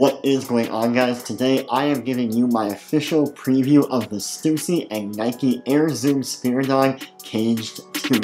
What is going on, guys? Today I am giving you my official preview of the Stussy and Nike Air Zoom Spiridon Caged 2.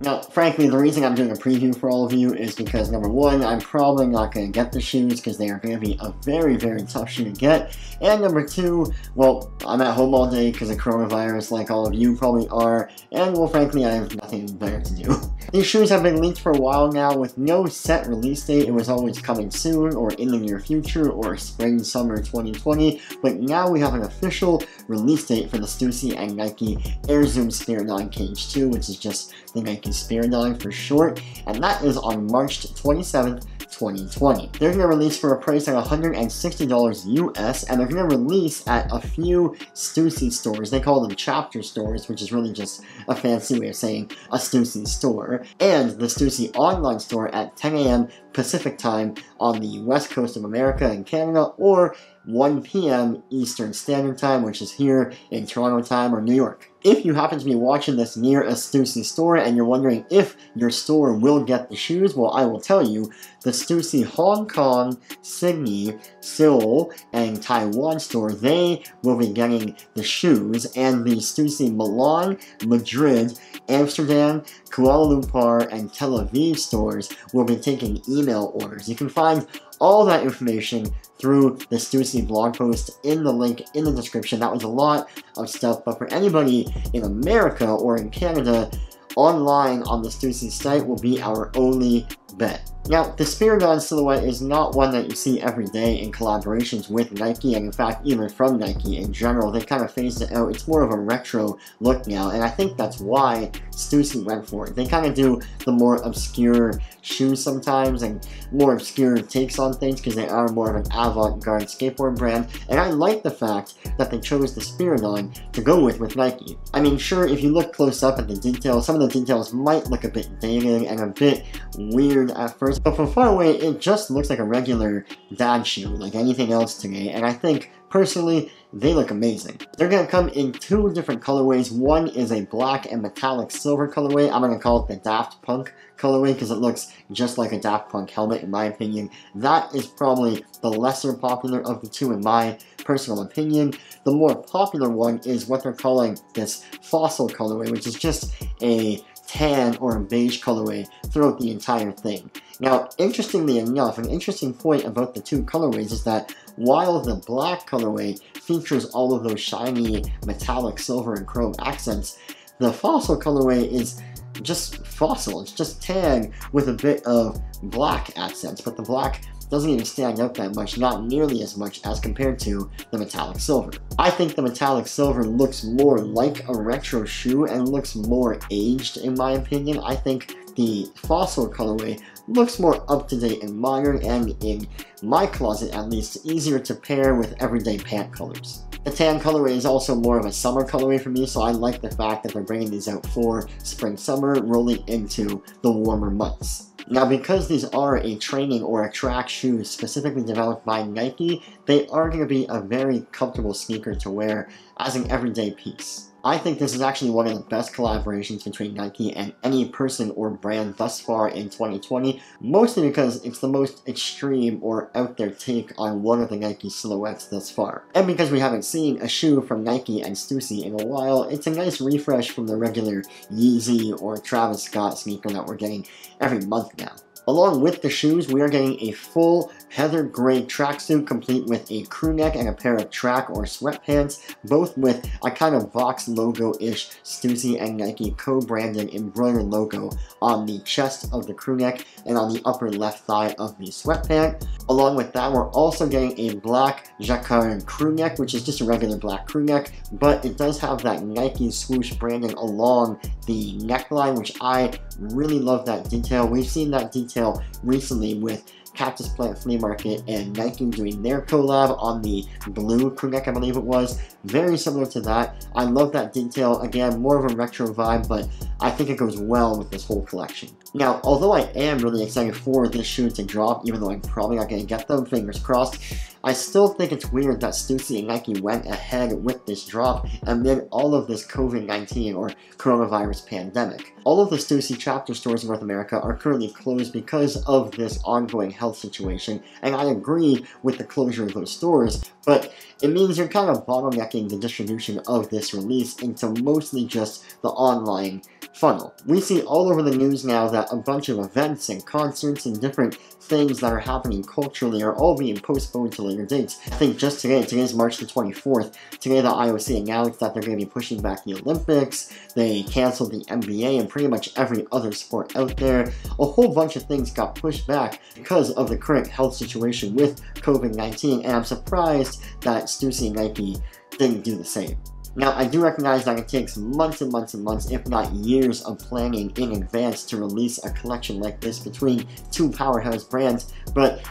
Now, frankly, the reason I'm doing a preview for all of you is because, number one, I'm probably not going to get the shoes because they are going to be a very, very tough shoe to get. And number two, well, I'm at home all day because of coronavirus, like all of you probably are. And, well, frankly, I have nothing better to do. These shoes have been leaked for a while now with no set release date. It was always coming soon or in the near future or spring, summer 2020. But now we have an official release date for the Stussy and Nike Air Zoom Spiridon Cage 2, which is just the Nike Spiridon for short, and that is on March 27th, 2020. They're going to release for a price of $160 US, and they're going to release at a few Stussy stores. They call them chapter stores, which is really just a fancy way of saying a Stussy store, and the Stussy online store at 10 a.m. Pacific time on the west coast of America and Canada, or 1 p.m. Eastern Standard Time, which is here in Toronto time or New York. If you happen to be watching this near a Stussy store and you're wondering if your store will get the shoes, well, I will tell you, the Stussy Hong Kong, Sydney, Seoul, and Taiwan store, they will be getting the shoes, and the Stussy Milan, Madrid, Amsterdam, Kuala Lumpur, and Tel Aviv stores will be taking email orders. You can find all that information through the Stussy blog post in the link in the description. That was a lot of stuff, but for anybody in America or in Canada, online on the Stussy site will be our only bet. Now, the Spiridon silhouette is not one that you see every day in collaborations with Nike, and in fact, even from Nike in general. They kind of phased it out. It's more of a retro look now, and I think that's why Stussy went for it. They kind of do the more obscure shoes sometimes, and more obscure takes on things, because they are more of an avant-garde skateboard brand, and I like the fact that they chose the Spiridon to go with Nike. I mean, sure, if you look close up at the details, some of the details might look a bit dated and a bit weird at first, but from far away, it just looks like a regular dad shoe, like anything else today, and I think, personally, they look amazing. They're going to come in two different colorways. One is a black and metallic silver colorway. I'm going to call it the Daft Punk colorway because it looks just like a Daft Punk helmet, in my opinion. That is probably the lesser popular of the two, in my personal opinion. The more popular one is what they're calling this Fossil colorway, which is just a tan or a beige colorway throughout the entire thing. Now, interestingly enough, an interesting point about the two colorways is that while the black colorway features all of those shiny metallic silver and chrome accents, the Fossil colorway is just fossil. It's just tan with a bit of black accents, but the black doesn't even stand out that much, not nearly as much as compared to the metallic silver. I think the metallic silver looks more like a retro shoe and looks more aged, in my opinion. I think the Fossil colorway looks more up-to-date and modern, and in my closet at least, easier to pair with everyday pant colors. The tan colorway is also more of a summer colorway for me, so I like the fact that they're bringing these out for spring-summer, rolling into the warmer months. Now, because these are a training or a track shoe specifically developed by Nike, they are going to be a very comfortable sneaker to wear as an everyday piece. I think this is actually one of the best collaborations between Nike and any person or brand thus far in 2020, mostly because it's the most extreme or out there take on one of the Nike silhouettes thus far. And because we haven't seen a shoe from Nike and Stussy in a while, it's a nice refresh from the regular Yeezy or Travis Scott sneaker that we're getting every month now. Along with the shoes, we are getting a full heather gray tracksuit complete with a crew neck and a pair of track or sweatpants, both with a kind of box logo-ish Stussy and Nike co-branded embroidered logo on the chest of the crew neck and on the upper left thigh of the sweatpant. Along with that, we're also getting a black jacquard crew neck, which is just a regular black crew neck, but it does have that Nike swoosh branding along the neckline, which I really love that detail. We've seen that detail recently with Cactus Plant Flea Market and Nike doing their collab on the blue crew neck, I believe it was. Very similar to that. I love that detail. Again, more of a retro vibe, but I think it goes well with this whole collection. Now, although I am really excited for this shoe to drop, even though I'm probably not going to get them, fingers crossed, I still think it's weird that Stussy and Nike went ahead with this drop amid all of this COVID-19 or coronavirus pandemic. All of the Stussy chapter stores in North America are currently closed because of this ongoing health situation, and I agree with the closure of those stores, but it means you're kind of bottlenecking the distribution of this release into mostly just the online funnel. We see all over the news now that a bunch of events and concerts and different things that are happening culturally are all being postponed to later dates. I think just today's March the 24th, today the IOC announced that they're going to be pushing back the Olympics, they canceled the NBA and pretty much every other sport out there. A whole bunch of things got pushed back because of the current health situation with COVID-19, and I'm surprised that Stussy and Nike didn't do the same. Now, I do recognize that it takes months and months and months, if not years, of planning in advance to release a collection like this between two powerhouse brands, but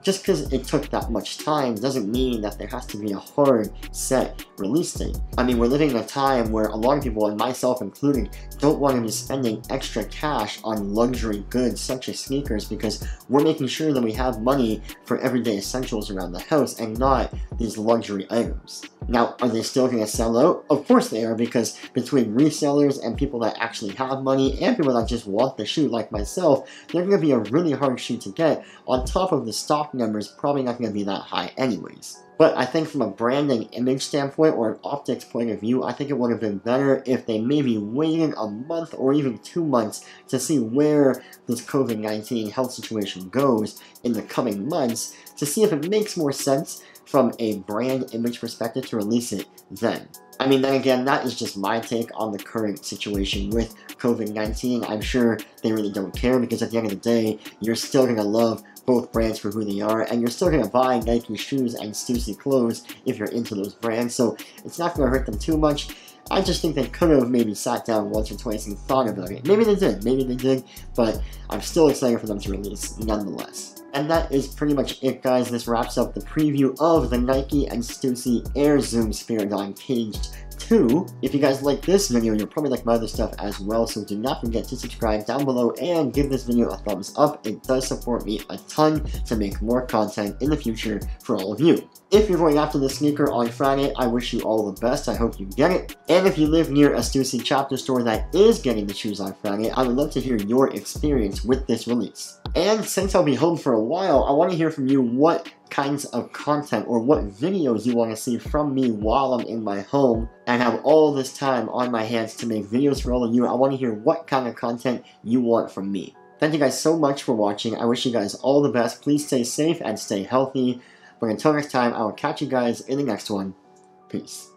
just because it took that much time doesn't mean that there has to be a hard, set release date. I mean, we're living in a time where a lot of people, and myself included, don't want to be spending extra cash on luxury goods such as sneakers because we're making sure that we have money for everyday essentials around the house and not these luxury items. Now, are they still going to sell out? Of course they are, because between resellers and people that actually have money and people that just want the shoe like myself, they're going to be a really hard shoe to get. On top of the stock numbers, probably not going to be that high anyways. But I think from a branding image standpoint or an optics point of view, I think it would have been better if they maybe waited a month or even 2 months to see where this COVID-19 health situation goes in the coming months to see if it makes more sense from a brand image perspective to release it then. I mean, then again, that is just my take on the current situation with COVID-19. I'm sure they really don't care because at the end of the day, you're still going to love both brands for who they are, and you're still going to buy Nike shoes and Stussy clothes if you're into those brands, so it's not going to hurt them too much. I just think they could have maybe sat down once or twice and thought about it. Maybe they did, but I'm still excited for them to release nonetheless. And that is pretty much it, guys. This wraps up the preview of the Nike and Stussy Air Zoom Spiridon Caged 2. If you guys like this video, you'll probably like my other stuff as well, so do not forget to subscribe down below and give this video a thumbs up. It does support me a ton to make more content in the future for all of you. If you're going after this sneaker on Friday, I wish you all the best. I hope you get it. And if you live near a Stussy chapter store that is getting the shoes on Friday, I would love to hear your experience with this release. And since I'll be home for a while, I want to hear from you what kinds of content or what videos you want to see from me while I'm in my home and have all this time on my hands to make videos for all of you. I want to hear what kind of content you want from me. Thank you guys so much for watching. I wish you guys all the best. Please stay safe and stay healthy. But until next time, I will catch you guys in the next one. Peace.